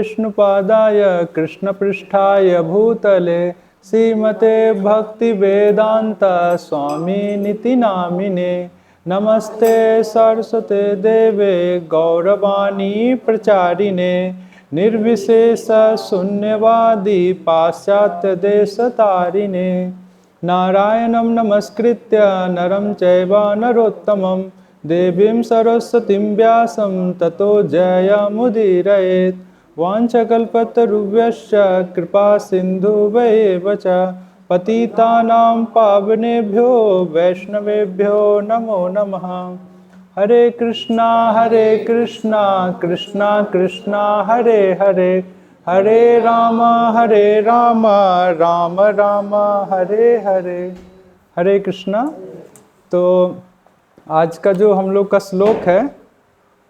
विष्णुपादाय कृष्णपृष्ठाय भूतले श्रीमते भक्तिवेदांत स्वामिनिति नामिने। नमस्ते सरस्वते देवे गौरवाणी प्रचारिणे निर्विशेष शून्यवादी पाश्चात्य देशतारिणे। नारायणं नमस्कृत्य नरं चैव नरोत्तमं देवीं सरस्वतीं व्यासं ततो जयमुदीरयेत्। वाञ्छकल्पतरुभ्यश्च कृपा सिन्धुभ्येव च पतितानां पावनेभ्यो वैष्णवेभ्यो नमो नमः। हरे कृष्णा कृष्णा कृष्णा हरे हरे, हरे राम राम राम हरे हरे। हरे कृष्णा। तो आज का जो हम लोग का श्लोक है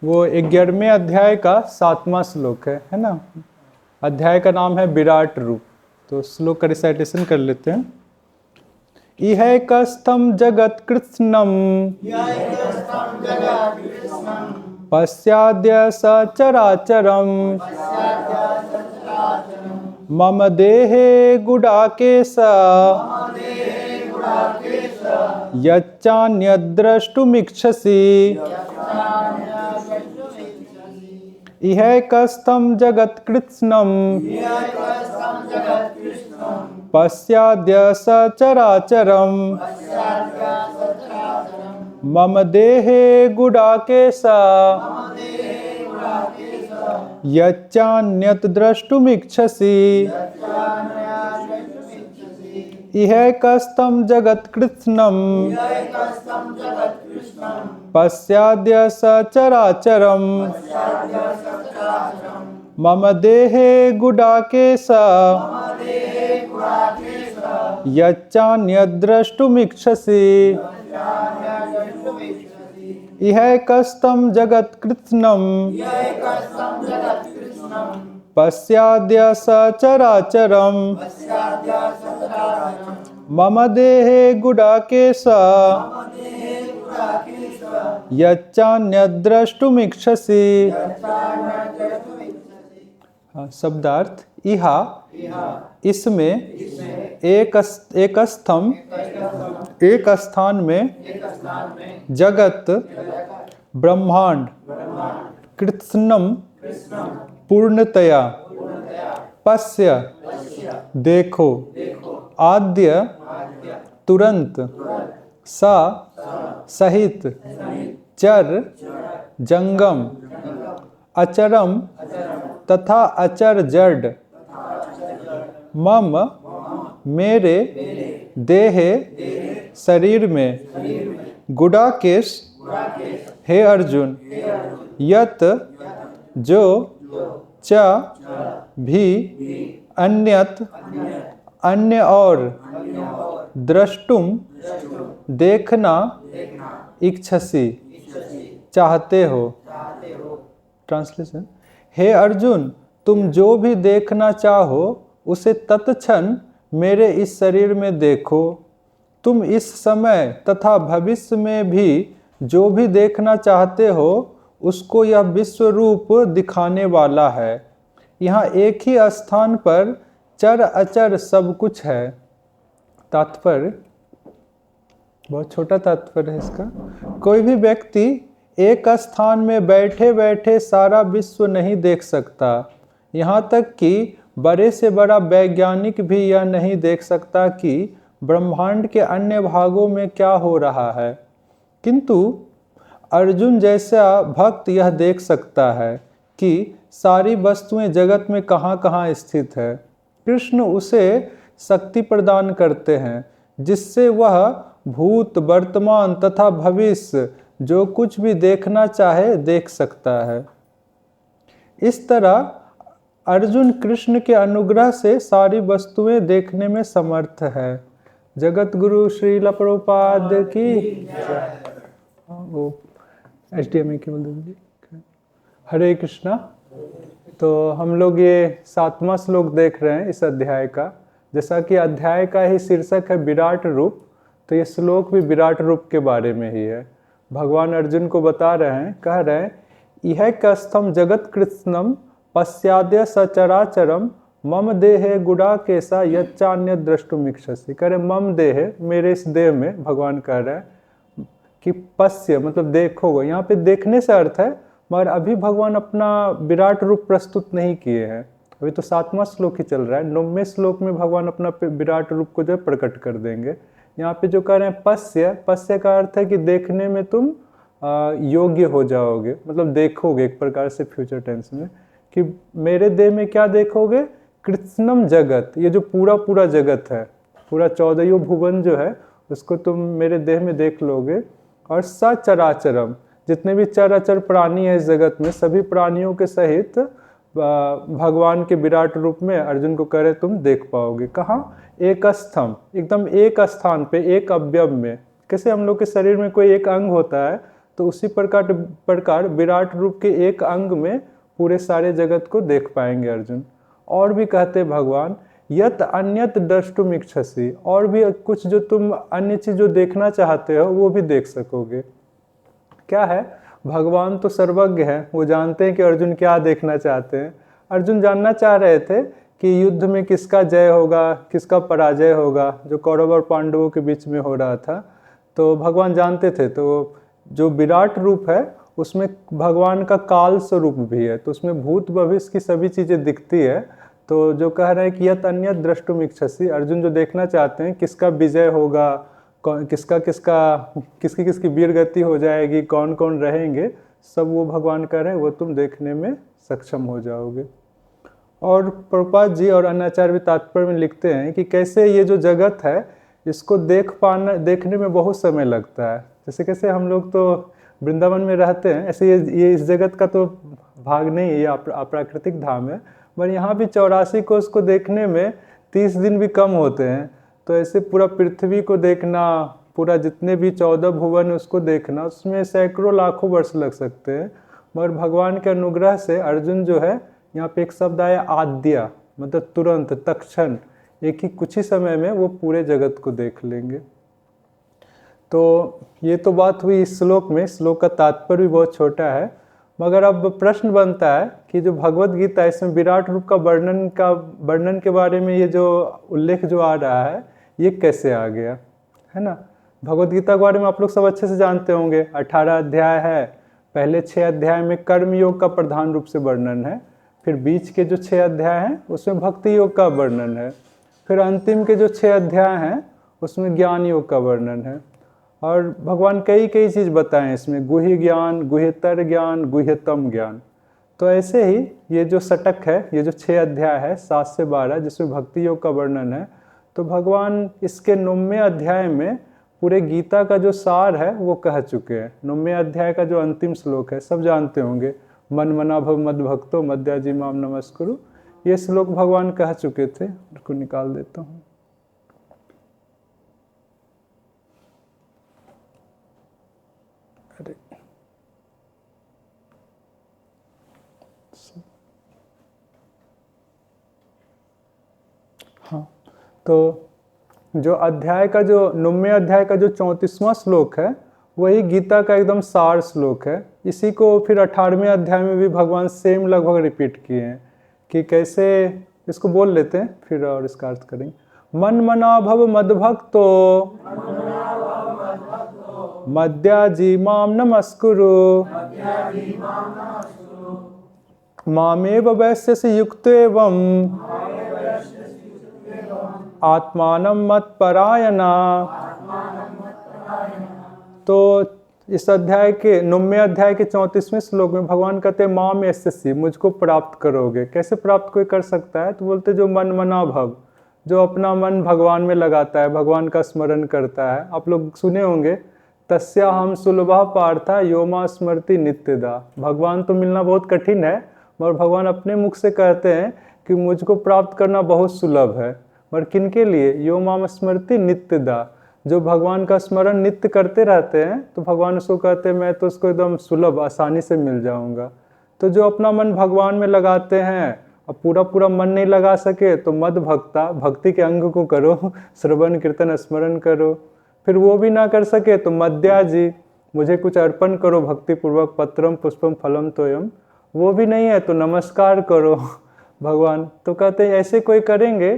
वो 11वें अध्याय का 7वां श्लोक है ना। अध्याय का नाम है विराट रूप। तो श्लोक का रिसाइटेशन कर लेते हैं। इह कस्थम जगत कृत्स्नम पश्चाद्य सचराचरम मम देहे गुडाकेश यच्चान्यद्द्रष्टुमिच्छसि। इह कस्थम जगत कृत्स्नम पश्चाद्य सचराचरम मम देहे गुडाकेश यच्चान्यत् द्रष्टुमिच्छसि। इह कस्थम जगत कृत्स्नम पश्चाद्य सचराचरम मम देहे गुडाकेश यच्चान्यत् द्रष्टुमिच्छसि। इह कस्थम जगत कृत्स्नम पश्चाद्य सचराचरम मम देहे गुडाकेश यच्चान्यत् द्रष्टुमिच्छसि। शब्दार्थ। इहा इसमें एक स्थान में जगत ब्रह्मांड कृत्स्नम पूर्णतया पश्य देखो आद्य तुरंत सा सहित चर जंगम अचरम तथा अचर जड़ मम मेरे देहे शरीर में गुडाकेश हे अर्जुन यत जो च भी अन्यत अन्य और द्रष्टुम देखना इच्छसि चाहते हो। ट्रांसलेशन। हे अर्जुन तुम जो भी देखना चाहो उसे तत्क्षण मेरे इस शरीर में देखो। तुम इस समय तथा भविष्य में भी जो भी देखना चाहते हो उसको यह विश्व रूप दिखाने वाला है। यहाँ एक ही स्थान पर चर अचर सब कुछ है। तात्पर्य बहुत छोटा तात्पर्य है इसका। कोई भी व्यक्ति एक स्थान में बैठे बैठे सारा विश्व नहीं देख सकता। यहाँ तक कि बड़े से बड़ा वैज्ञानिक भी यह नहीं देख सकता कि ब्रह्मांड के अन्य भागों में क्या हो रहा है। किंतु अर्जुन जैसा भक्त यह देख सकता है कि सारी वस्तुएं जगत में कहाँ कहाँ स्थित है। कृष्ण उसे शक्ति प्रदान करते हैं जिससे वह भूत वर्तमान तथा भविष्य जो कुछ भी देखना चाहे देख सकता है। इस तरह अर्जुन कृष्ण के अनुग्रह से सारी वस्तुएं देखने में समर्थ है। जगत गुरु श्रील प्रभुपाद की वो HDMI के बोल दीजिए। हरे कृष्णा। तो हम लोग ये 7वां श्लोक देख रहे हैं इस अध्याय का। जैसा कि अध्याय का ही शीर्षक है विराट रूप, तो ये श्लोक भी विराट रूप के बारे में ही है। भगवान अर्जुन को बता रहे हैं, कह रहे हैं इह कस्थम जगत कृत्स्नम पश्चाद्य सचराचरम मम देहे गुड़ा केसा यच्चान्य द्रष्टुमिच्छसि। कह रहे मम देह, मेरे इस देह में, भगवान कह रहे हैं कि पश्य मतलब देखोगे, यहाँ पे देखने से अर्थ है, मगर अभी भगवान अपना विराट रूप प्रस्तुत नहीं किए हैं, अभी तो 7वां श्लोक ही चल रहा है। 9वें श्लोक में भगवान अपना विराट रूप को जो प्रकट कर देंगे। यहाँ पे जो कह रहे हैं पश्य, पश्य का अर्थ है कि देखने में तुम योग्य हो जाओगे, मतलब देखोगे एक प्रकार से फ्यूचर टेंस में, कि मेरे देह में क्या देखोगे, कृत्स्नम जगत, ये जो पूरा पूरा जगत है, पूरा 14 भुवन जो है उसको तुम मेरे देह में देख लोगे। और सचराचरम, जितने भी चराचर प्राणी है इस जगत में, सभी प्राणियों के सहित भगवान के विराट रूप में अर्जुन को कह रहे तुम देख पाओगे। कहाँ? एक स्थम, एकदम एक स्थान पे, एक अवयव में। कैसे हम लोग के शरीर में कोई एक अंग होता है, तो उसी प्रकार विराट रूप के एक अंग में पूरे सारे जगत को देख पाएंगे अर्जुन। और भी कहते भगवान यत अन्यत द्रष्टुमिच्छसि, और भी कुछ जो तुम अन्य चीज जो देखना चाहते हो वो भी देख सकोगे। क्या है? भगवान तो सर्वज्ञ हैं, वो जानते हैं कि अर्जुन क्या देखना चाहते हैं। अर्जुन जानना चाह रहे थे कि युद्ध में किसका जय होगा, किसका पराजय होगा, जो कौरव और पांडवों के बीच में हो रहा था, तो भगवान जानते थे। तो जो विराट रूप है उसमें भगवान का काल स्वरूप भी है, तो उसमें भूत भविष्य की सभी चीज़ें दिखती है। तो जो कह रहे हैं कि यत अन्य द्रष्टुमिच्छसि, अर्जुन जो देखना चाहते हैं किसका विजय होगा, किसकी किसकी वीर गति हो जाएगी, कौन कौन रहेंगे, सब वो भगवान कह रहे हैं वो तुम देखने में सक्षम हो जाओगे। और प्रभुपाद जी और अन्याचार्य भी तात्पर्य में लिखते हैं कि कैसे ये जो जगत है इसको देखने में बहुत समय लगता है। जैसे कैसे हम लोग तो वृंदावन में रहते हैं, ऐसे ये इस जगत का तो भाग नहीं है, ये अप्राकृतिक धाम है, पर यहाँ भी 84 कोष को देखने में 30 दिन भी कम होते हैं। तो ऐसे पूरा पृथ्वी को देखना, पूरा जितने भी 14 भुवन उसको देखना, उसमें सैकड़ों लाखों वर्ष लग सकते हैं। मगर भगवान के अनुग्रह से अर्जुन जो है, यहाँ पे एक शब्द आया आद्या, मतलब तुरंत, तत्क्षण, एक ही कुछ ही समय में वो पूरे जगत को देख लेंगे। तो ये तो बात हुई इस श्लोक में। श्लोक का तात्पर्य भी बहुत छोटा है, मगर अब प्रश्न बनता है कि जो भगवत गीता है इसमें विराट रूप का वर्णन के बारे में ये जो उल्लेख जो आ रहा है ये कैसे आ गया, है ना। भगवत गीता के बारे में आप लोग सब अच्छे से जानते होंगे। 18 अध्याय है, पहले 6 अध्याय में कर्म योग का प्रधान रूप से वर्णन है, फिर बीच के जो 6 अध्याय हैं उसमें भक्ति योग का वर्णन है, फिर अंतिम के जो 6 अध्याय हैं उसमें ज्ञान योग का वर्णन है। और भगवान कई चीज़ बताएं इसमें, गुह्य ज्ञान, गुह्यतर ज्ञान, गुह्यतम ज्ञान। तो ऐसे ही ये जो षटक है, ये जो 6 अध्याय है 7 से 12 जिसमें भक्ति योग का वर्णन है, तो भगवान इसके 9वें अध्याय में पूरे गीता का जो सार है वो कह चुके हैं। 9वें अध्याय का जो अंतिम श्लोक है सब जानते होंगे, मन मना भव मद भक्तो मद्याजी माम नमस्कुरु, ये श्लोक भगवान कह चुके थे। इसको निकाल देता हूँ। अरे हाँ, तो जो अध्याय का जो 9वें अध्याय का जो 34वां श्लोक है वही गीता का एकदम सार श्लोक है। इसी को फिर 18वें अध्याय में भी भगवान सेम लगभग रिपीट किए हैं कि कैसे, इसको बोल लेते हैं फिर और इसका अर्थ करेंगे। मन मना भव मद्भक्तो मद्याजी माम नमस्कुरु मामेव वैश्यसि युक्तेवं आत्मानं मत्परायणा। तो इस अध्याय के 9वें अध्याय के 34वें श्लोक में भगवान कहते हैं माम यस्यसि, मुझको प्राप्त करोगे। कैसे प्राप्त कोई कर सकता है? तो बोलते जो मन मना भव, जो अपना मन भगवान में लगाता है, भगवान का स्मरण करता है। आप लोग सुने होंगे तस्या हम सुलभा पार्था योमा स्मृति नित्यदा। भगवान तो मिलना बहुत कठिन है, मगर भगवान अपने मुख से कहते हैं कि मुझको प्राप्त करना बहुत सुलभ है। मगर किनके लिए? यो माम स्मृति नित्यदा, जो भगवान का स्मरण नित्य करते रहते हैं, तो भगवान उसको कहते हैं मैं तो उसको एकदम सुलभ आसानी से मिल जाऊंगा। तो जो अपना मन भगवान में लगाते हैं, अब पूरा मन नहीं लगा सके तो मद भक्ता, भक्ति के अंग को करो, श्रवण कीर्तन स्मरण करो। फिर वो भी ना कर सके तो मद्याजी, मुझे कुछ अर्पण करो भक्ति पूर्वक, पत्रम पुष्पम फलम तोयम। वो भी नहीं है तो नमस्कार करो भगवान। तो कहते हैं ऐसे कोई करेंगे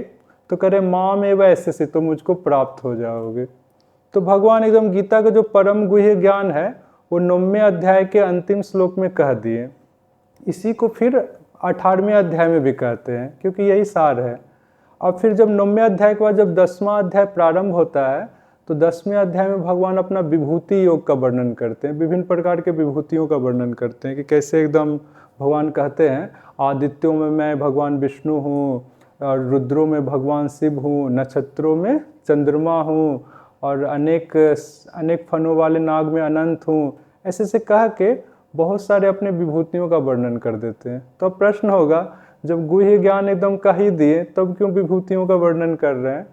तो करे माम एवं ऐसे से तो मुझको प्राप्त हो जाओगे। तो भगवान एकदम गीता का जो परम गुह्य ज्ञान है वो 9वें अध्याय के अंतिम श्लोक में कह दिए। इसी को फिर 18वें अध्याय में भी कहते हैं, क्योंकि यही सार है। अब फिर जब 9वें अध्याय के बाद जब 10वां अध्याय प्रारंभ होता है तो 10वें अध्याय में भगवान अपना विभूति योग का वर्णन करते हैं, विभिन्न प्रकार के विभूतियों का वर्णन करते हैं कि कैसे एकदम भगवान कहते हैं आदित्यों में मैं भगवान विष्णु हूँ, और रुद्रों में भगवान शिव हूँ, नक्षत्रों में चंद्रमा हूँ, और अनेक फनों वाले नाग में अनंत हूँ। ऐसे से कह के बहुत सारे अपने विभूतियों का वर्णन कर देते हैं। तो अब प्रश्न होगा, जब गुह्य ज्ञान एकदम कह ही दिए तब क्यों विभूतियों का वर्णन कर रहे हैं?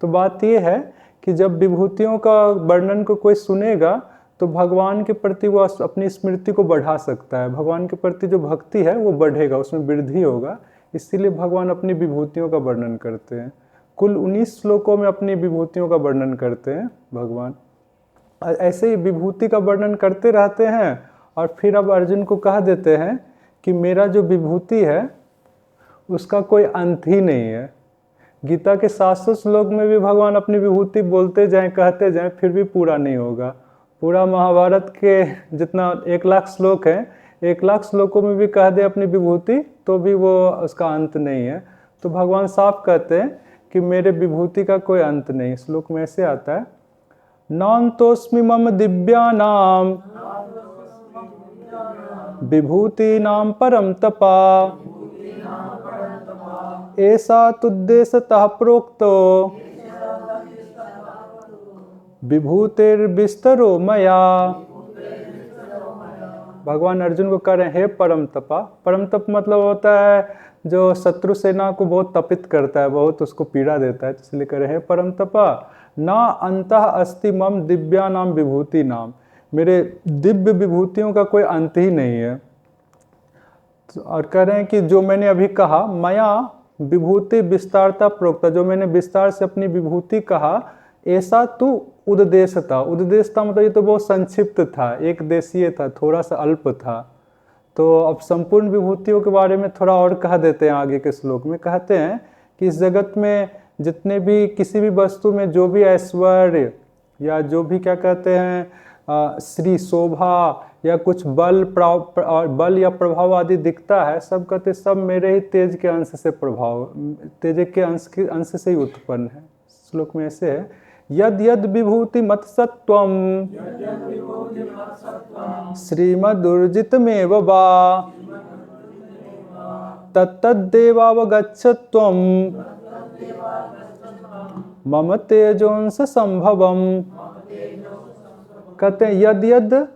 तो बात यह है कि जब विभूतियों का वर्णन को कोई सुनेगा तो भगवान के प्रति वो अपनी स्मृति को बढ़ा सकता है, भगवान के प्रति जो भक्ति है वो बढ़ेगा, उसमें वृद्धि होगा। इसीलिए भगवान अपनी विभूतियों का वर्णन करते हैं। कुल 19 श्लोकों में अपनी विभूतियों का वर्णन करते हैं भगवान। ऐसे ही विभूति का वर्णन करते रहते हैं और फिर अब अर्जुन को कह देते हैं कि मेरा जो विभूति है उसका कोई अंत ही नहीं है। गीता के 700 श्लोक में भी भगवान अपनी विभूति बोलते जाएं, कहते जाएं, फिर भी पूरा नहीं होगा। पूरा महाभारत के जितना 1 लाख श्लोक हैं, 1 लाख श्लोकों में भी कह दे अपनी विभूति तो भी वो उसका अंत नहीं है। तो भगवान साफ कहते हैं कि मेरे विभूति का कोई अंत नहीं। श्लोक में ऐसे आता है, नान्तोस्मि मम दिव्यानाम विभूति नाम परम तपा ऐसा तुद्देशतः प्रोक्तो विभूतिर्विस्तरो मया। भगवान अर्जुन को कह रहे हैं, हे परम तपा। परम तप मतलब होता है जो शत्रु सेना को बहुत तपित करता है, बहुत उसको पीड़ा देता है, इसलिए कह रहे हैं परम तपा। ना अंतः अस्ति मम दिव्या नाम विभूति नाम, मेरे दिव्य विभूतियों का कोई अंत ही नहीं है। और कह रहे हैं कि जो मैंने अभी कहा मया विभूति विस्तारता प्रोक्ता, जो मैंने विस्तार से अपनी विभूति कहा, ऐसा तू उद्देश्यता। उद्देश्यता मतलब ये तो बहुत संक्षिप्त था, एक देशीय था, थोड़ा सा अल्प था। तो अब संपूर्ण विभूतियों के बारे में थोड़ा और कह देते हैं। आगे के श्लोक में कहते हैं कि इस जगत में जितने भी किसी भी वस्तु में जो भी ऐश्वर्य या जो भी क्या कहते हैं श्री शोभा या कुछ बल या प्रभाव आदि दिखता है, सब कहते सब मेरे ही तेज के अंश से तेज के अंश से ही उत्पन्न है। श्लोक में ऐसे है, यद यद विभूति मत सत्वम श्रीमदुर्जितमेव वा तत्तद्देवावगच्छत्वं मम तेजोंस संभवम। कहते हैं यद यद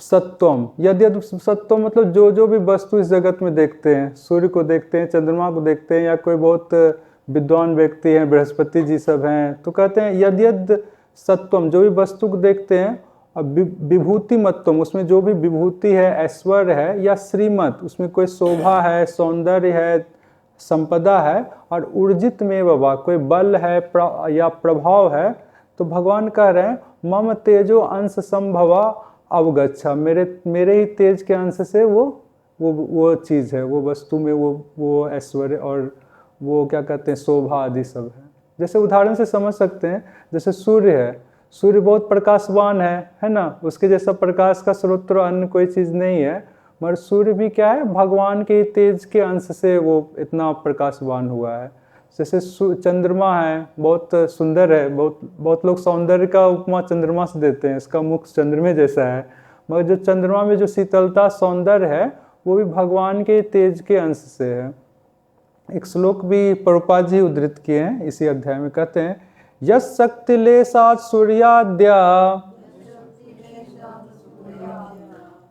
सत्वम, यद यद सत्वम मतलब जो जो भी वस्तु इस जगत में देखते हैं, सूर्य को देखते हैं, चंद्रमा को देखते हैं, या कोई बहुत विद्वान व्यक्ति हैं, बृहस्पति जी सब हैं, तो कहते हैं यद यद सत्वम, जो भी वस्तु को देखते हैं, अब विभूति मत्वम, उसमें जो भी विभूति है, ऐश्वर्य है, या श्रीमत, उसमें कोई शोभा है, सौंदर्य है, संपदा है, और ऊर्जित में बाबा कोई बल है या प्रभाव है, तो भगवान कह रहे हैं मम तेजो अंश संभवा अवगच्छा, मेरे ही तेज के अंश से वो चीज़ है, वो वस्तु में वो ऐश्वर्य और वो क्या कहते हैं शोभा आदि सब है। जैसे उदाहरण से समझ सकते हैं, जैसे सूर्य है, सूर्य बहुत प्रकाशवान है ना, उसके जैसा प्रकाश का स्रोत अन्य कोई चीज़ नहीं है, मगर सूर्य भी क्या है, भगवान के तेज के अंश से वो इतना प्रकाशवान हुआ है। जैसे चंद्रमा है, बहुत सुंदर है, बहुत लोग सौंदर्य का उपमा चंद्रमा से देते हैं, इसका मुख चंद्रमे जैसा है, मगर जो चंद्रमा में जो शीतलता सौंदर्य है वो भी भगवान के तेज के अंश से है। एक श्लोक भी प्रभुपाद जी उद्धृत किए हैं इसी अध्याय में, कहते हैं यस शक्ति लेशात् सूर्याद्या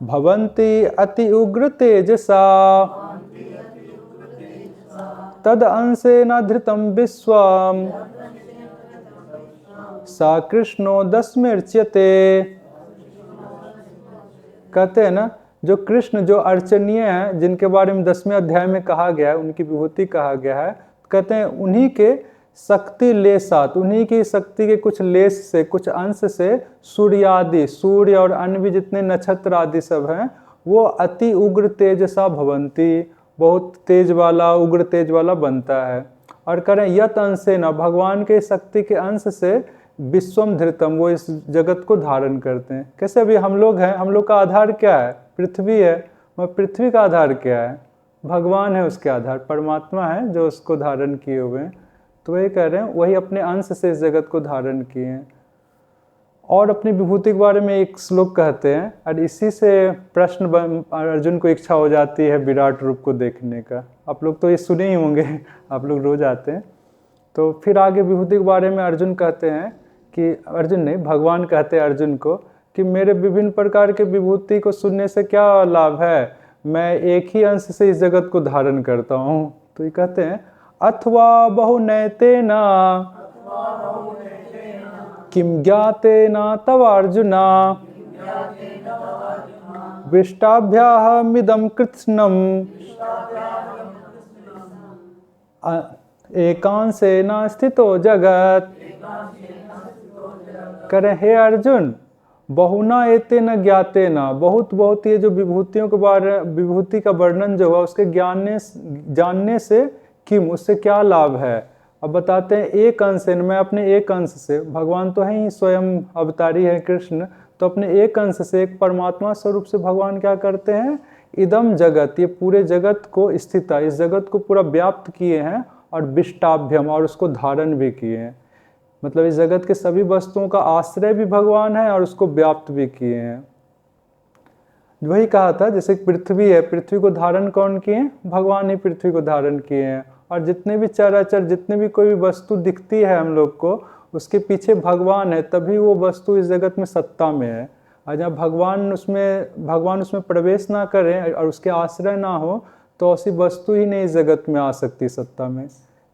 भवन्ति अति उग्र तेजसा तद अंशेन धृतं विश्वम सा कृष्णो दस्मिर्च्यते। कहते हैं ना, जो कृष्ण जो अर्चनीय हैं, जिनके बारे में 10वें अध्याय में कहा गया है, उनकी विभूति कहा गया है, कहते हैं उन्हीं के शक्ति लेशात्, उन्हीं की शक्ति के कुछ लेश से, कुछ अंश से सूर्य और अन्य भी जितने नक्षत्र आदि सब हैं वो अति उग्र तेजसा भवंती, बहुत तेज वाला, उग्र तेज वाला बनता है। और करें यत अंशेन, भगवान के शक्ति के अंश से विश्वम धृतम, वो इस जगत को धारण करते हैं। कैसे अभी हम लोग हैं, हम लोग का आधार क्या है? पृथ्वी है। मगर पृथ्वी का आधार क्या है? भगवान है उसके आधार, परमात्मा है जो उसको धारण किए हुए हैं। तो वही कह रहे हैं, वही अपने अंश से इस जगत को धारण किए हैं। और अपनी विभूति के बारे में एक श्लोक कहते हैं, और इसी से प्रश्न अर्जुन को इच्छा हो जाती है विराट रूप को देखने का। आप लोग तो ये सुने ही होंगे, आप लोग रोज आते हैं। तो फिर आगे विभूति के बारे में अर्जुन कहते हैं कि, अर्जुन नहीं, भगवान कहते हैं अर्जुन को कि मेरे विभिन्न प्रकार के विभूति को सुनने से क्या लाभ है, मैं एक ही अंश से इस जगत को धारण करता हूँ। तो ये कहते हैं अथवा बहुनैतेना किम ज्ञातेना तव अर्जुना विष्टाभ्याहमिदं कृत्स्नम् एकांशेन स्थितो जगत। करें हे अर्जुन, बहुना एतेन ज्ञातेना, बहुत बहुत ये जो विभूतियों के बारे, विभूति का वर्णन जो हुआ उसके जानने से किम, उससे क्या लाभ है। अब बताते हैं एक अंश से, मैं अपने एक अंश से, भगवान तो है ही स्वयं अवतारी है कृष्ण, तो अपने एक अंश से, एक परमात्मा स्वरूप से भगवान क्या करते हैं, इदम जगत, ये पूरे जगत को स्थित, इस जगत को पूरा व्याप्त किए हैं, और विष्टाभ्यम, और उसको धारण भी किए हैं। मतलब इस जगत के सभी वस्तुओं का आश्रय भी भगवान है और उसको व्याप्त भी किए हैं। वही कहा था जैसे पृथ्वी है, पृथ्वी को धारण कौन किए? भगवान ही पृथ्वी को धारण किए हैं। और जितने भी चराचर, जितने भी कोई भी वस्तु दिखती है हम लोग को, उसके पीछे भगवान है, तभी वो वस्तु इस जगत में सत्ता में है। और जब भगवान उसमें प्रवेश ना करें और उसके आश्रय ना हो, तो ऐसी वस्तु ही नहीं इस जगत में आ सकती सत्ता में।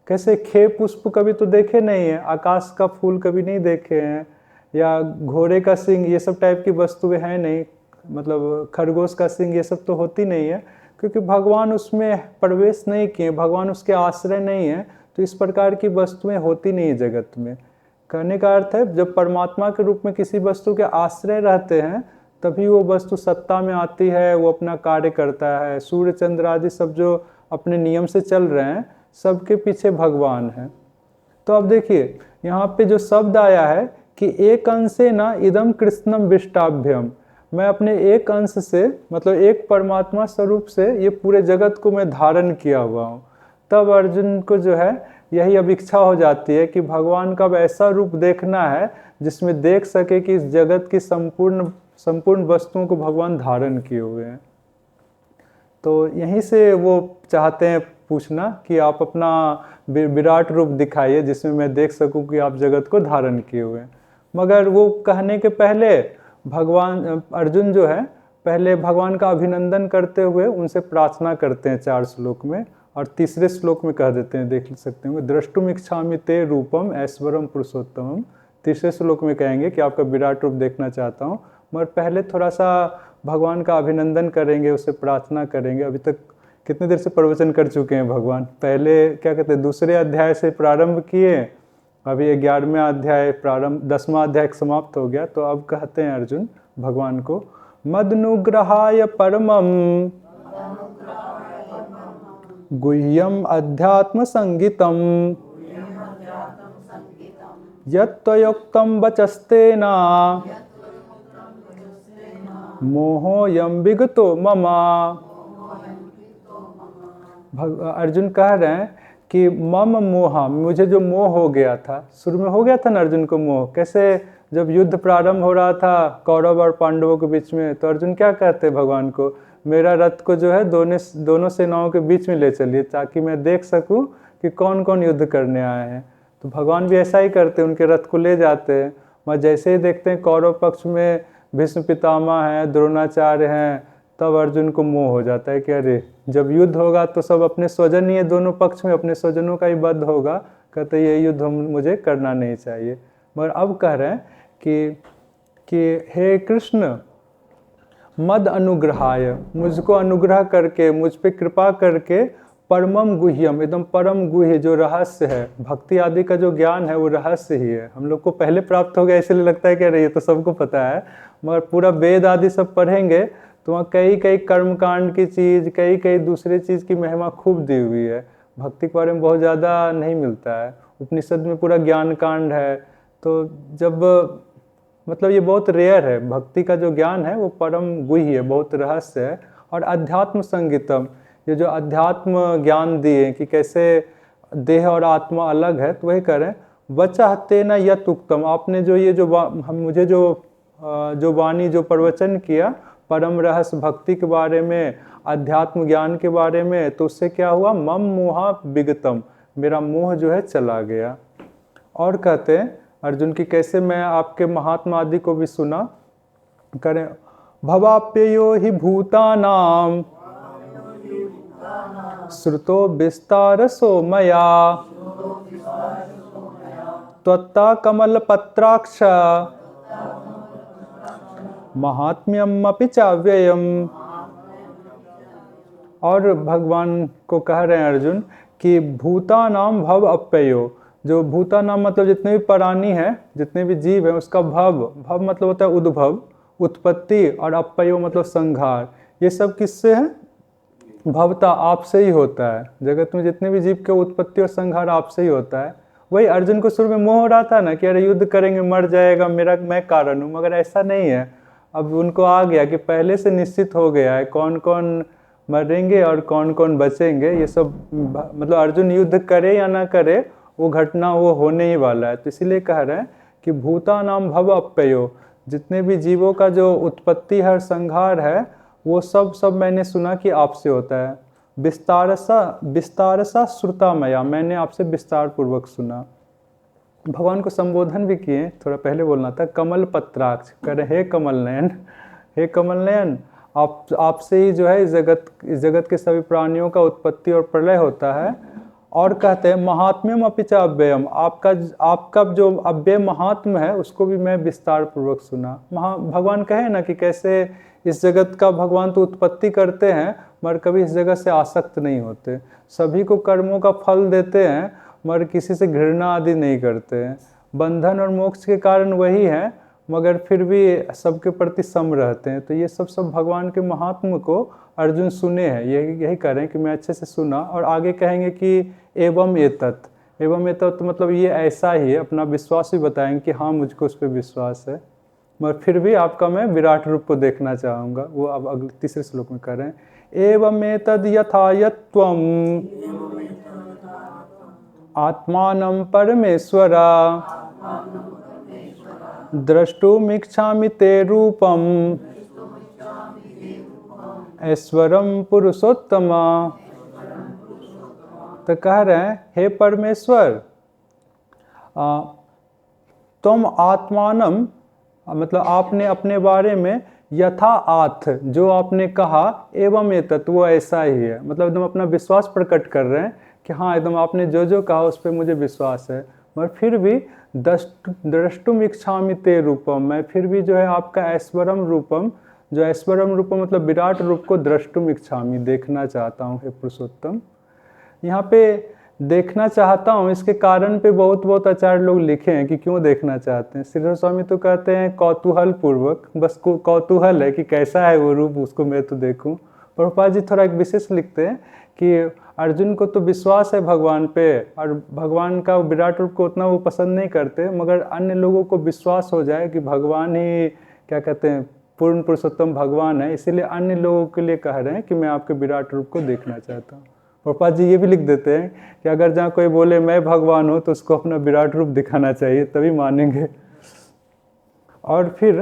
कैसे खे पुष्प कभी तो देखे नहीं है, आकाश का फूल कभी नहीं देखे हैं, या घोड़े का सिंह, ये सब टाइप की वस्तुएं हैं नहीं, मतलब खरगोश का सिंह, ये सब तो होती नहीं है, क्योंकि भगवान उसमें प्रवेश नहीं किए, भगवान उसके आश्रय नहीं है, तो इस प्रकार की वस्तुएं होती नहीं है जगत में। कहने का अर्थ है जब परमात्मा के रूप में किसी वस्तु के आश्रय रहते हैं, तभी वो वस्तु सत्ता में आती है, वो अपना कार्य करता है। सूर्य चंद्र आदि सब जो अपने नियम से चल रहे हैं, सबके पीछे भगवान है। तो अब देखिए यहाँ पे जो शब्द आया है कि एक अंशे न इदम कृष्णम विष्टाभ्यम, मैं अपने एक अंश से, मतलब एक परमात्मा स्वरूप से ये पूरे जगत को मैं धारण किया हुआ हूँ। तब अर्जुन को जो है यही अब इच्छा हो जाती है कि भगवान का ऐसा रूप देखना है जिसमें देख सके कि इस जगत की संपूर्ण वस्तुओं को भगवान धारण किए हुए हैं। तो यहीं से वो चाहते हैं पूछना कि आप अपना विराट रूप दिखाइए जिसमें मैं देख सकूं कि आप जगत को धारण किए हुए हैं। मगर वो कहने के पहले भगवान अर्जुन जो है पहले भगवान का अभिनंदन करते हुए उनसे प्रार्थना करते हैं 4 श्लोक में, और तीसरे श्लोक में कह देते हैं, देख सकते हैं, द्रष्टुम इच्छामि ते रूपम ऐश्वरम पुरुषोत्तमम। तीसरे श्लोक में कहेंगे कि आपका विराट रूप देखना चाहता हूँ, मगर पहले थोड़ा सा भगवान का अभिनंदन करेंगे, उससे प्रार्थना करेंगे। अभी तक कितने देर से प्रवचन कर चुके हैं भगवान, पहले क्या कहते हैं दूसरे अध्याय से प्रारंभ किए, अभी 11वें अध्याय प्रारंभ, 10वां अध्याय समाप्त हो गया। तो अब कहते हैं अर्जुन भगवान को, मदनुग्रहाय परमम गुह्यम अध्यात्म संगीतम यत्त्वयोक्तं वचस्तेना मोहोऽयं विगतो मम। अर्जुन कह रहे हैं कि मम मोहा, मुझे जो मोह हो गया था, शुरू में हो गया था ना अर्जुन को मोह, कैसे जब युद्ध प्रारंभ हो रहा था कौरव और पांडवों के बीच में, तो अर्जुन क्या कहते हैं भगवान को, मेरा रथ को जो है दोनों सेनाओं के बीच में ले चलिए ताकि मैं देख सकूं कि कौन कौन युद्ध करने आए हैं। तो भगवान भी ऐसा ही करते हैं, उनके रथ को ले जाते हैं। मगर जैसे ही देखते हैं कौरव पक्ष में भीष्म पितामह हैं, द्रोणाचार्य हैं, तब अर्जुन को मोह हो जाता है कि अरे जब युद्ध होगा तो सब अपने स्वजन ही है, दोनों पक्ष में अपने स्वजनों का ही वध होगा, कहते ये युद्ध मुझे करना नहीं चाहिए। मगर अब कह रहे हैं कि हे कृष्ण मद अनुग्रहाय, मुझको अनुग्रह करके, मुझ पे कृपा करके, परमम गुह्यम, एकदम परम गुह्य जो रहस्य है, भक्ति आदि का जो ज्ञान है वो रहस्य ही है, हम लोग को पहले प्राप्त हो गया, इसलिए लगता है कि अरे ये तो सबको पता है, मगर पूरा वेद आदि सब पढ़ेंगे तो वहाँ कई कई कर्मकांड की चीज़, कई कई दूसरे चीज़ की महिमा खूब दी हुई है। भक्ति के बारे में बहुत ज़्यादा नहीं मिलता है। उपनिषद में पूरा ज्ञान कांड है। तो जब मतलब ये बहुत रेयर है, भक्ति का जो ज्ञान है वो परम गुह्य है, बहुत रहस्य है। और अध्यात्म संगीतम, ये जो अध्यात्म ज्ञान दिए कि कैसे देह और आत्मा अलग है, तो वही करें। वचः तेन यत् उक्तम, आपने जो ये जो हम मुझे जो वाणी जो प्रवचन किया परम रहस्य भक्ति के बारे में, अध्यात्म ज्ञान के बारे में, तो उससे क्या हुआ, मम मोहा विगतम, मेरा मोह जो है चला गया। और कहते हैं अर्जुन की कैसे मैं आपके महात्मा आदि को भी सुना करें। भवाप्ययो हि भूतानाम श्रुतो विस्तारसो मया त्वत्ता कमलपत्राक्ष महात्म्यम अपि चाव्ययम। और भगवान को कह रहे हैं अर्जुन कि भूतानाम भव अप्ययो, जो भूतानाम मतलब जितने भी प्राणी हैं, जितने भी जीव हैं, उसका भव, भव मतलब होता है उद्भव, उत्पत्ति, और अप्ययो मतलब संहार। ये सब किससे है, भवता आपसे ही होता है। जगत में जितने भी जीव के उत्पत्ति और संहार आपसे ही होता है। वही अर्जुन को शुरू में मोह हो रहा था ना कि अरे युद्ध करेंगे मर जाएगा, मैं कारण हूँ, मगर ऐसा नहीं है। अब उनको आ गया कि पहले से निश्चित हो गया है कौन कौन मरेंगे और कौन कौन बचेंगे। ये सब मतलब अर्जुन युद्ध करे या ना करे, वो घटना वो होने ही वाला है। तो इसीलिए कह रहे हैं कि भूतानाम भव अप्ययो, जितने भी जीवों का जो उत्पत्ति है, संहार है, वो सब मैंने सुना कि आपसे होता है। विस्तारसा श्रुता मया, मैंने आपसे विस्तार पूर्वक सुना। भगवान को संबोधन भी किए, थोड़ा पहले बोलना था, कमल पत्राक्ष, करे हे कमल नयन, हे कमल नयन, आपसे ही जो है इस जगत के सभी प्राणियों का उत्पत्ति और प्रलय होता है। और कहते हैं महात्म्यम अपि च अव्ययम, आपका जो अव्यय महात्म है उसको भी मैं विस्तार पूर्वक सुना। भगवान कहे ना कि कैसे इस जगत का भगवान तो उत्पत्ति करते हैं मगर कभी इस जगत से आसक्त नहीं होते, सभी को कर्मों का फल देते हैं मगर किसी से घृणा आदि नहीं करते हैं। बंधन और मोक्ष के कारण वही है मगर फिर भी सबके प्रति सम रहते हैं। तो ये सब भगवान के महात्म को अर्जुन सुने हैं, यही कह रहे हैं कि मैं अच्छे से सुना। और आगे कहेंगे कि एवं एतत्, एवं एतत् मतलब ये ऐसा ही है, अपना विश्वास भी बताएंगे कि हाँ मुझको उस पर विश्वास है, मगर फिर भी आपका मैं विराट रूप को देखना चाहूँगा। वो अब अगले तीसरे श्लोक में कह रहे हैं एवं एतद् यथा यत्त्वम् आत्मानं परमेश्वरा द्रष्टुमिच्छामि ते रूपम् ऐश्वरम पुरुषोत्तमा। तो कह रहे हैं हे परमेश्वर, तुम आत्मानम मतलब आपने अपने बारे में यथा आथ, जो आपने कहा, एवं एतत् वो ऐसा ही है। मतलब एकदम अपना विश्वास प्रकट कर रहे हैं कि हाँ एकदम आपने जो कहा उस पर मुझे विश्वास है। मगर फिर भी द्रष्टुम इच्छामि ते रूपम, मैं फिर भी जो है आपका ऐश्वरम रूपम, जो ऐश्वरम रूपम मतलब विराट रूप को द्रष्टुम इच्छामि, देखना चाहता हूँ हे पुरुषोत्तम। यहाँ पे देखना चाहता हूँ, इसके कारण पे बहुत आचार्य लोग लिखे हैं कि क्यों देखना चाहते हैं। श्रीधर स्वामी तो कहते हैं कौतूहल पूर्वक, बस कौतूहल है कि कैसा है वो रूप, उसको मैं तो देखूं। प्रभुपाद जी थोड़ा एक विशेष लिखते हैं कि अर्जुन को तो विश्वास है भगवान पे और भगवान का विराट रूप को उतना वो पसंद नहीं करते, मगर अन्य लोगों को विश्वास हो जाए कि भगवान ही क्या कहते हैं पूर्ण पुरुषोत्तम भगवान है, इसीलिए अन्य लोगों के लिए कह रहे हैं कि मैं आपके विराट रूप को देखना चाहता हूँ। प्रभुपाद जी ये भी लिख देते हैं कि अगर जहाँ कोई बोले मैं भगवान हूँ तो उसको अपना विराट रूप दिखाना चाहिए, तभी मानेंगे। और फिर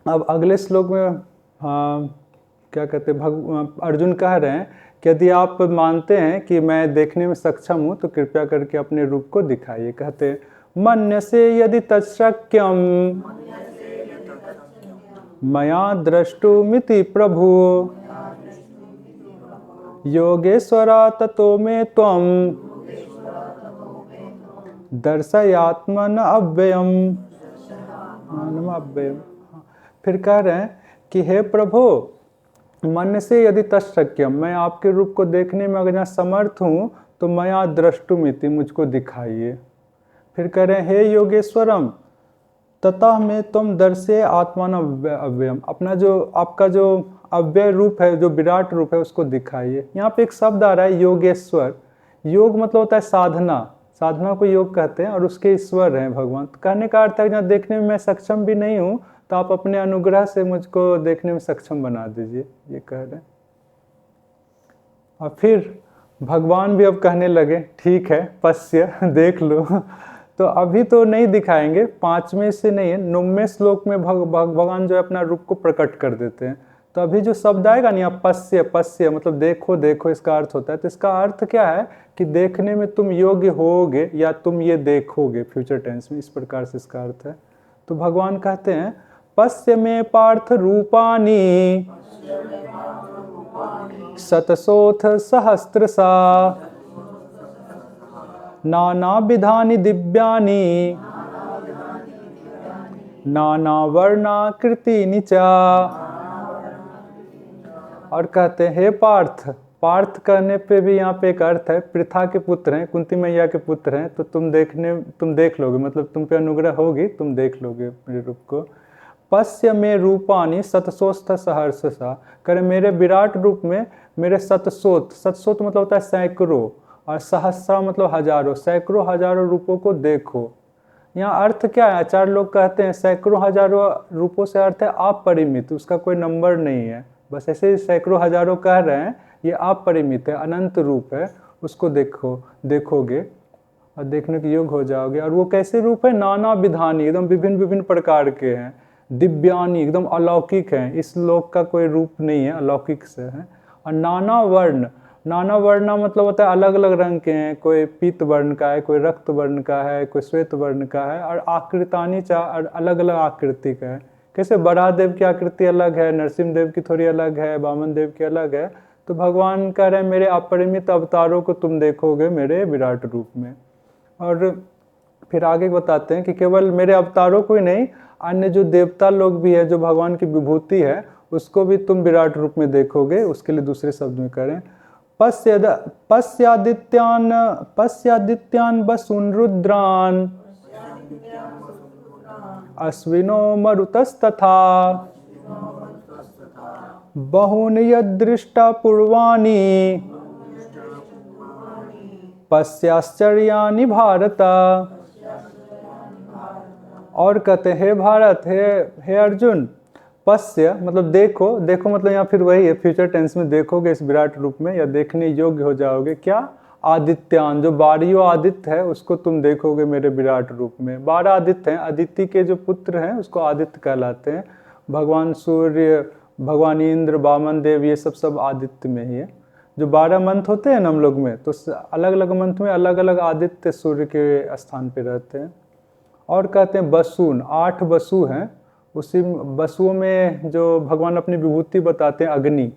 अब अगले श्लोक में क्या कहते हैं अर्जुन कह रहे हैं कि यदि आप मानते हैं कि मैं देखने में सक्षम हूँ तो कृपया करके अपने रूप को दिखाइए। कहते हैं मन्यसे यदि तत्शक्यम मया द्रष्टुमिति प्रभु योगेश्वरा ततो मे त्वं दर्शयात्मन अव्ययम। फिर कह रहे हैं कि हे प्रभु, मन से यदि तत्शक्यम, मैं आपके रूप को देखने में अगर समर्थ हूँ तो मया द्रष्टुमिति, मुझको दिखाइए। फिर कह रहे हैं हे योगेश्वरम ततः में तुम दर्शे आत्मान अव्ययम, अपना जो आपका जो अव्यय रूप है, जो विराट रूप है, उसको दिखाइए। यहाँ पे एक शब्द आ रहा है योगेश्वर। योग मतलब होता है साधना, साधना को योग कहते हैं, और उसके ईश्वर हैं भगवान। तो कहने का अर्थ है जहाँ देखने में मैं सक्षम भी नहीं हूँ, तो आप अपने अनुग्रह से मुझको देखने में सक्षम बना दीजिए, ये कह रहे हैं। और फिर भगवान भी अब कहने लगे ठीक है पश्य, देख लो। तो अभी तो नहीं दिखाएंगे, 5वें से नहीं है, 9वें श्लोक में भगवान जो है अपना रूप को प्रकट कर देते हैं। तो अभी जो शब्द आएगा नहीं, आप पश्य, पश्य मतलब देखो देखो, इसका अर्थ होता है। तो इसका अर्थ क्या है कि देखने में तुम योग्य होगे, या तुम ये देखोगे, फ्यूचर टेंस में, इस प्रकार से इसका अर्थ है। तो भगवान कहते हैं पश्य में पार्थ रूपानी शतशोथ सहस्त्रसा नाना विधानि दिव्यानि नाना वर्णाकृतिनि च। और कहते हैं हे पार्थ, पार्थ करने पे भी यहाँ पे एक अर्थ है, पृथा के पुत्र हैं, कुंती मैया के पुत्र हैं, तो तुम देख लोगे, मतलब तुम पे अनुग्रह होगी, तुम देख लोगे मेरे रूप को। पश्य में रूपानी शतशोथ सहर्षसा, करे मेरे विराट रूप में मेरे शतशोथ, शतशोथ मतलब होता है सैकड़ों, और सहस्रा मतलब हजारों, सैकड़ों हजारों रूपों को देखो। यहाँ अर्थ क्या है, आचार्य लोग कहते हैं सैकड़ों हजारों रूपों से अर्थ है अपरिमित, उसका कोई नंबर नहीं है, बस ऐसे ही सैकड़ों हजारों कह रहे हैं, ये अपरिमित है, अनंत रूप है, उसको देखोगे और देखने के योग हो जाओगे। और वो कैसे रूप है, नाना विधानी, एकदम विभिन्न विभिन्न प्रकार के हैं, दिव्यानी एकदम अलौकिक हैं, इस लोक का कोई रूप नहीं है, अलौकिक से है। और नाना वर्ण, नाना वर्णा मतलब होता है अलग अलग रंग के हैं, कोई पीत वर्ण का है, कोई रक्त वर्ण का है, कोई श्वेत वर्ण का है, और आकृतानी अलग अलग आकृति का है। कैसे बराहदेव की आकृति अलग है, नरसिंह देव की थोड़ी अलग है, वामन देव की अलग है। तो भगवान कह रहे हैं मेरे अपरिमित अवतारों को तुम देखोगे मेरे विराट रूप में। और फिर आगे बताते हैं कि केवल मेरे अवतारों को ही नहीं, अन्य जो देवता लोग भी है, जो भगवान की विभूति है, उसको भी तुम विराट रूप में देखोगे। उसके लिए दूसरे शब्द में करें पश्यादित्यान वसून रुद्रान अश्विनो मरुतस्तथा बहूनि यदृष्टा पूर्वाणि पश्याश्चर्यानि भारत। और कहते हे भारत, हे अर्जुन, पश्य मतलब देखो, देखो मतलब यहाँ फिर वही है, फ्यूचर टेंस में देखोगे इस विराट रूप में, या देखने योग्य हो जाओगे। क्या, आदित्यान, जो 12 आदित्य है उसको तुम देखोगे मेरे विराट रूप में। 12 आदित्य हैं, अदिति के जो पुत्र हैं उसको आदित्य कहलाते हैं। भगवान सूर्य, भगवान इंद्र, वामन देव, ये सब आदित्य में ही है। जो 12 मंथ होते हैं ना हम लोग में, तो अलग अलग मंथ में अलग अलग आदित्य सूर्य के स्थान पे रहते हैं। और कहते हैं वसून, 8 वसु हैं, उसी वसुओं में जो भगवान अपनी विभूति बताते हैं अग्नि,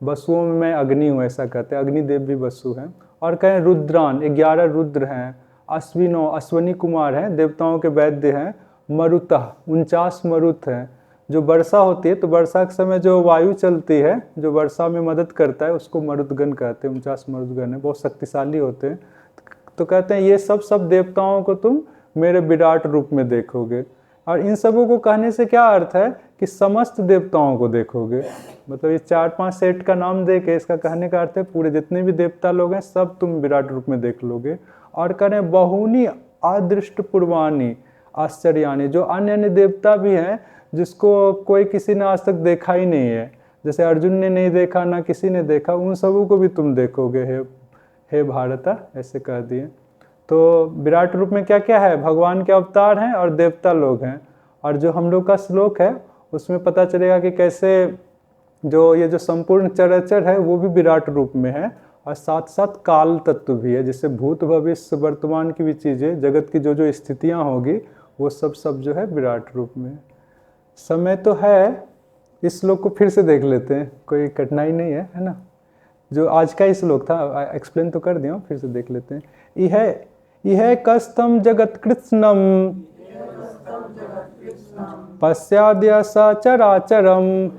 वसुओं में मैं अग्नि हूँ ऐसा कहते हैं, अग्निदेव भी वसु हैं। और कहें रुद्रान, 11 रुद्र हैं। अश्विनो, अश्वनी कुमार हैं, देवताओं के वैद्य हैं। मरुतः, 49 मरुत हैं। जो वर्षा होती है तो वर्षा के समय जो वायु चलती है, जो वर्षा में मदद करता है, उसको मरुदगण कहते हैं। 49 मरुदगण है, बहुत शक्तिशाली होते हैं। तो कहते हैं ये सब देवताओं को तुम मेरे विराट रूप में देखोगे। और इन सबों को कहने से क्या अर्थ है कि समस्त देवताओं को देखोगे, मतलब ये 4-5 सेट का नाम दे के इसका कहने का अर्थ है पूरे जितने भी देवता लोग हैं सब तुम विराट रूप में देख लोगे। और करें बहुनी अदृष्ट पूर्वाणी आश्चर्यानी, जो अन्य अन्य देवता भी हैं जिसको कोई किसी ने आज तक देखा ही नहीं है, जैसे अर्जुन ने नहीं देखा, ना किसी ने देखा, उन सबों को भी तुम देखोगे हे भारत, ऐसे कह दिए। तो विराट रूप में क्या क्या है, भगवान के अवतार हैं और देवता लोग हैं। और जो हम लोग का श्लोक है उसमें पता चलेगा कि कैसे ये जो संपूर्ण चराचर है वो भी विराट रूप में है, और साथ साथ काल तत्व भी है, जिससे भूत भविष्य वर्तमान की भी चीज़ें, जगत की जो स्थितियां होगी वो सब जो है विराट रूप में। समय तो है, इस श्लोक को फिर से देख लेते हैं, कोई कठिनाई नहीं है ना। जो आज का ही श्लोक था एक्सप्लेन तो कर दिया, फिर से देख लेते हैं। यह कस्तम जगत कृत्स्नम पश्चाद्य सचराचरम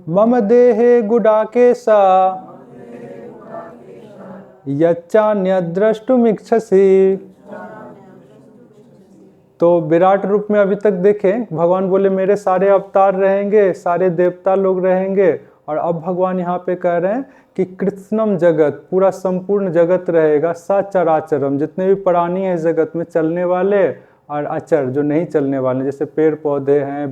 मम देहे गुडाकेशा यच्चान्यद्रष्टुमिच्छसि तो विराट रूप में अभी तक देखें भगवान बोले मेरे सारे अवतार रहेंगे, सारे देवता लोग रहेंगे, और अब भगवान यहाँ पे कह रहे हैं कि कृत्स्नम जगत, पूरा संपूर्ण जगत रहेगा, सचराचरम, जितने भी प्राणी हैं इस जगत में, चलने वाले और अचर जो नहीं चलने वाले, जैसे पेड़ पौधे हैं,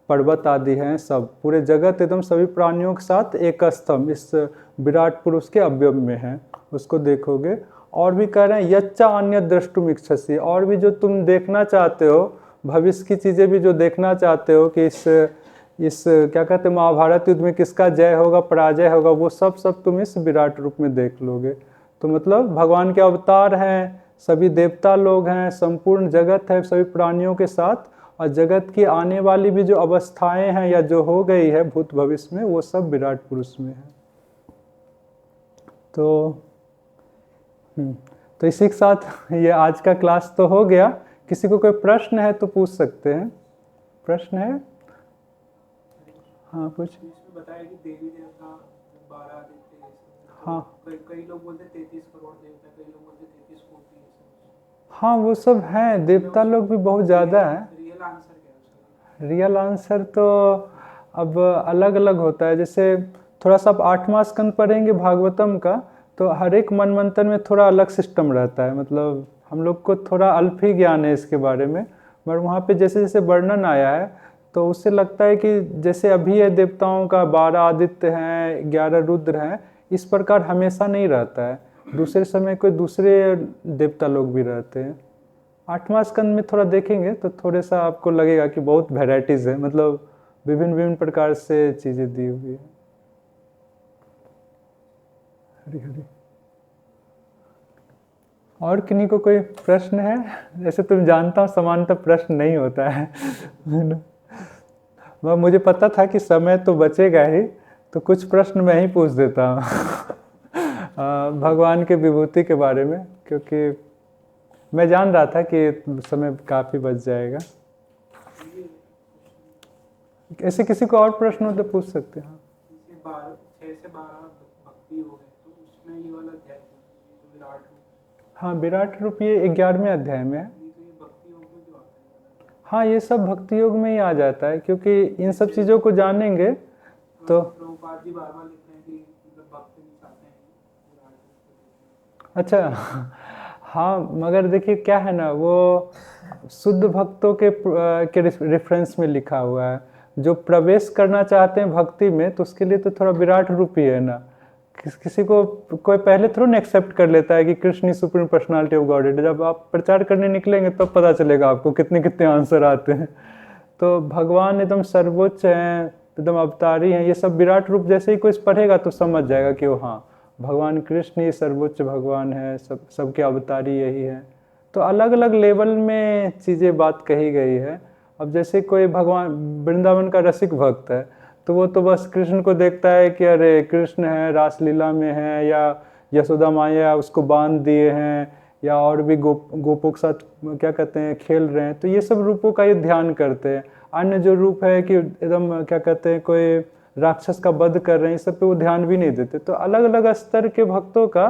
पर्वत आदि हैं, सब पूरे जगत एकदम सभी प्राणियों के साथ एक स्तंभ इस विराट पुरुष के अवयव में है, उसको देखोगे। और भी कह रहे हैं यच्चा अन्य द्रष्टुम इच्छसि, और भी जो तुम देखना चाहते हो, भविष्य की चीज़ें भी जो देखना चाहते हो कि इस क्या कहते हैं महाभारत युद्ध में किसका जय होगा पराजय होगा, वो सब तुम इस विराट रूप में देख लोगे। तो मतलब भगवान के अवतार हैं, सभी देवता लोग हैं, संपूर्ण जगत है सभी प्राणियों के साथ, और जगत की आने वाली भी जो अवस्थाएं हैं या जो हो गई है भूत भविष्य में, वो सब विराट पुरुष में है। तो इसी के साथ ये आज का क्लास तो हो गया। किसी को कोई प्रश्न है तो पूछ सकते हैं। प्रश्न है? हाँ कुछ बताया कि देवी देवता 12 आदित्य, हाँ कई लोग बोलते 33 करोड़ देवता, कई लोग बोलते 33 कोटि। हाँ वो सब हैं, देवता लोग भी बहुत ज़्यादा हैं। रियल आंसर क्या है? रियल आंसर तो अब अलग अलग होता है। जैसे थोड़ा सा आप 8वां स्कंद पढ़ेंगे भागवतम का, तो हर एक मनमंत्र में थोड़ा अलग सिस्टम रहता है। मतलब हम लोग को थोड़ा अल्प ही ज्ञान है इसके बारे में, मगर वहाँ पे जैसे जैसे वर्णन आया है तो उससे लगता है कि जैसे अभी है देवताओं का 12 आदित्य हैं, 11 रुद्र हैं, इस प्रकार हमेशा नहीं रहता है। दूसरे समय कोई दूसरे देवता लोग भी रहते हैं। 8वां स्कंद में थोड़ा देखेंगे तो थोड़ा सा आपको लगेगा कि बहुत वेराइटीज है, मतलब विभिन्न विभिन्न प्रकार से चीज़ें दी हुई है। हरी हरी। और किन्हीं को कोई प्रश्न है? जैसे तुम जानता हूँ सामान्यतः प्रश्न नहीं होता है वह मुझे पता था कि समय तो बचेगा ही, तो कुछ प्रश्न मैं ही पूछ देता हूँ भगवान के विभूति के बारे में, क्योंकि मैं जान रहा था कि समय काफ़ी बच जाएगा। ऐसे किसी को और प्रश्न हो तो पूछ सकते हैं। 6 से 12 भक्ति हो गए, तो उसमें ये वाला अध्याय विराट रूप। हाँ विराट रूप ये 11वें अध्याय में है। भक्ति योग में क्यों आता है? हाँ ये सब भक्ति योग में ही आ जाता है, क्योंकि इन सब चीज़ों को जानेंगे तो प्रभुपाद जी बार-बार लिख रहे हैं कि भक्त नहीं चाहते हैं। अच्छा हाँ, मगर देखिए क्या है ना, वो शुद्ध भक्तों के रेफरेंस में लिखा हुआ है। जो प्रवेश करना चाहते हैं भक्ति में तो उसके लिए तो थोड़ा विराट रूप ही है ना। किसी को कोई पहले थोड़ा एक्सेप्ट कर लेता है कि कृष्ण ही सुप्रीम पर्सनालिटी ऑफ गॉड। जब आप प्रचार करने निकलेंगे तब तो पता चलेगा आपको कितने कितने आंसर आते हैं। तो भगवान एकदम सर्वोच्च हैं, एकदम अवतारी हैं। ये सब विराट रूप जैसे ही कोई पढ़ेगा तो समझ जाएगा कि वो हाँ भगवान कृष्ण ही सर्वोच्च भगवान है, सबके अवतारी यही है। तो अलग अलग लेवल में चीज़ें बात कही गई है। अब जैसे कोई भगवान वृंदावन का रसिक भक्त है तो वो तो बस कृष्ण को देखता है कि अरे कृष्ण है रासलीला में है, या यशोदा माया उसको बांध दिए हैं, या और भी गोपों के साथ क्या कहते हैं खेल रहे हैं, तो ये सब रूपों का ये ध्यान करते हैं। अन्य जो रूप है कि एकदम क्या कहते हैं कोई राक्षस का वध कर रहे हैं, इस सब पे वो ध्यान भी नहीं देते। तो अलग अलग स्तर के भक्तों का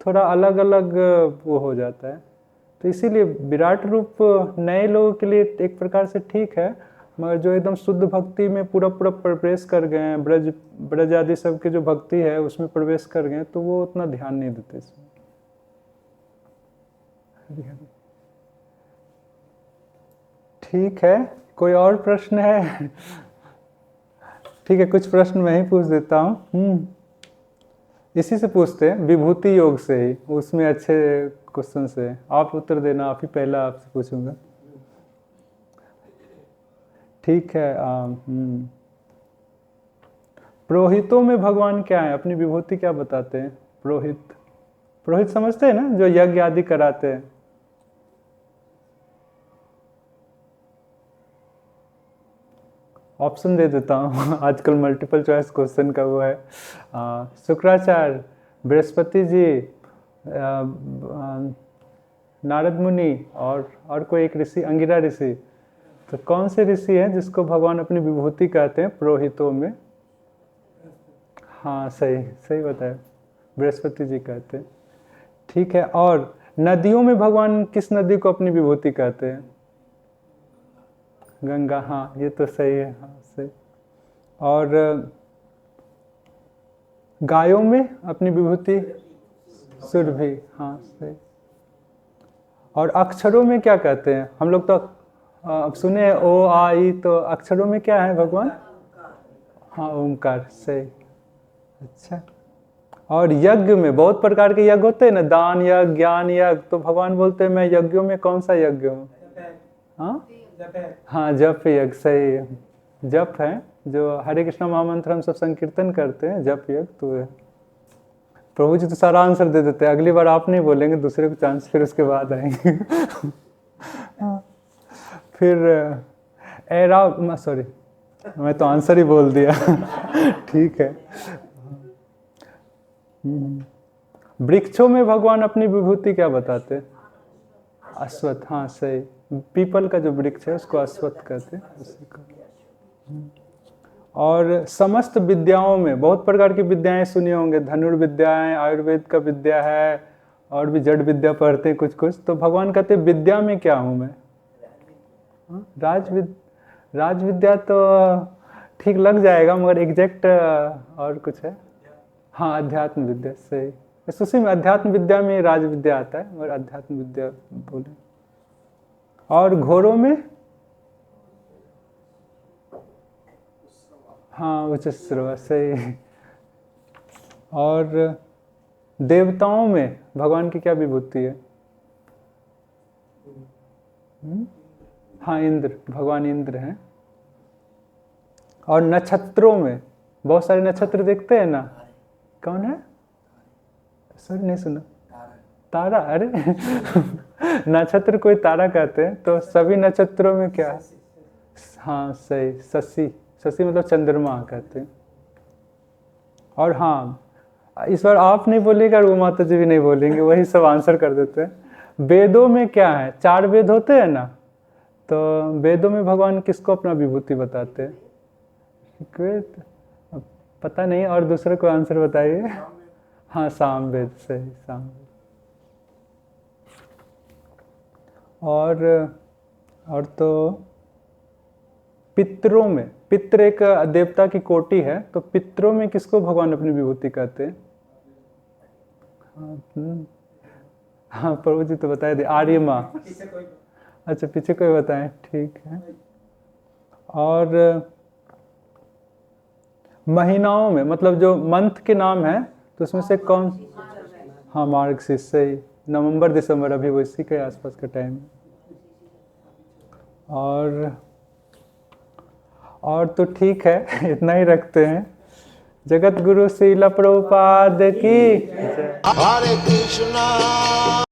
थोड़ा अलग अलग वो हो जाता है। तो इसीलिए विराट रूप नए लोगों के लिए एक प्रकार से ठीक है, मगर जो एकदम शुद्ध भक्ति में पूरा पूरा प्रवेश कर गए हैं, ब्रज आदि सब के जो भक्ति है उसमें प्रवेश कर गए तो वो उतना ध्यान नहीं देते इसमें। ठीक है, कोई और प्रश्न है? ठीक है, कुछ प्रश्न मैं ही पूछ देता हूँ। इसी से पूछते हैं, विभूति योग से ही, उसमें अच्छे क्वेश्चन से आप उत्तर देना। आप ही पहला आपसे पूछूंगा। ठीक है। पुरोहितों में भगवान क्या है, अपनी विभूति क्या बताते हैं? पुरोहित समझते हैं ना, जो यज्ञ आदि कराते हैं। ऑप्शन दे देता हूँ आजकल मल्टीपल चॉइस क्वेश्चन का वो है। शुक्राचार्य, बृहस्पति जी, नारद मुनि और कोई एक ऋषि, अंगिरा ऋषि। तो कौन से ऋषि हैं जिसको भगवान अपनी विभूति कहते हैं पुरोहितों में? हाँ सही सही बताया, बृहस्पति जी कहते हैं। ठीक है, और नदियों में भगवान किस नदी को अपनी विभूति कहते हैं? गंगा, हाँ ये तो सही है, हाँ सही। और गायों में अपनी विभूति सुरभि, हाँ सही। और अक्षरों में क्या कहते हैं हम लोग? तो अब सुने ओ आ ई, तो अक्षरों में क्या है भगवान? हाँ ओमकार, सही। अच्छा। और यज्ञ में बहुत प्रकार के यज्ञ होते हैं ना, दान यज्ञ, ज्ञान यज्ञ, तो भगवान बोलते हैं मैं यज्ञों में कौन सा यज्ञ हूँ? हाँ हाँ, जप यज्ञ, सही है। जप है, जो हरे कृष्ण महामंत्र हम सब संकीर्तन करते हैं, जप यज्ञ तो है। प्रभु जी तो सारा आंसर दे देते हैं, अगली बार आप नहीं बोलेंगे, दूसरे को चांस फिर उसके बाद आएंगे। फिर एरा, सॉरी मैं तो आंसर ही बोल दिया। ठीक है। वृक्षों में भगवान अपनी विभूति क्या बताते हैं? अश्वत्थ, हाँ सही। पीपल का जो वृक्ष है उसको अश्वत्थ कहते हैं, उसी को। और समस्त विद्याओं में बहुत प्रकार की विद्याएं सुनी होंगे, धनुर्विद्याएं, आयुर्वेद का विद्या है, और भी जड़ विद्या पढ़ते हैं कुछ कुछ, तो भगवान कहते हैं विद्या में क्या हूँ मैं? राज विद्या तो ठीक लग जाएगा, मगर एग्जैक्ट और कुछ है। हाँ अध्यात्म विद्या, सही। उसी में अध्यात्म विद्या में राज विद्या आता है, मगर अध्यात्म विद्या बोले। और घोड़ों में, हाँ उच्चश्रवा, सही। और देवताओं में भगवान की क्या विभूति है? हाँ इंद्र, भगवान इंद्र हैं। और नक्षत्रों में बहुत सारे नक्षत्र देखते हैं ना, कौन है? सर नहीं सुना। तारा, अरे नक्षत्र कोई तारा कहते हैं, तो सभी नक्षत्रों में क्या है? हाँ सही, शशि, शशि मतलब चंद्रमा कहते हैं। और हाँ इस बार आप नहीं बोलेगा और वो माता जी भी नहीं बोलेंगे, वही सब आंसर कर देते हैं। वेदों में क्या है? 4 वेद होते हैं ना, तो वेदों में भगवान किसको अपना विभूति बताते हैं? ऋग्वेद, पता नहीं, और दूसरे को आंसर बताइए। हाँ सामवेद, सही, सामवेद। और तो पितरों में, पितृ एक देवता की कोटि है, तो पितरों में किसको भगवान अपनी विभूति कहते हैं? हाँ प्रभु जी तो बताए थे, आर्य माँ। अच्छा पीछे कोई बताएं, ठीक है। और महीनाओं में, मतलब जो मंथ के नाम है, तो उसमें से कौन? हाँ मार्गशीर्ष, सही। नवंबर दिसंबर, अभी वो इसी के आसपास का टाइम है। और तो ठीक है, इतना ही रखते हैं। जगत गुरु श्रील प्रभुपाद की जय। हरे कृष्णा।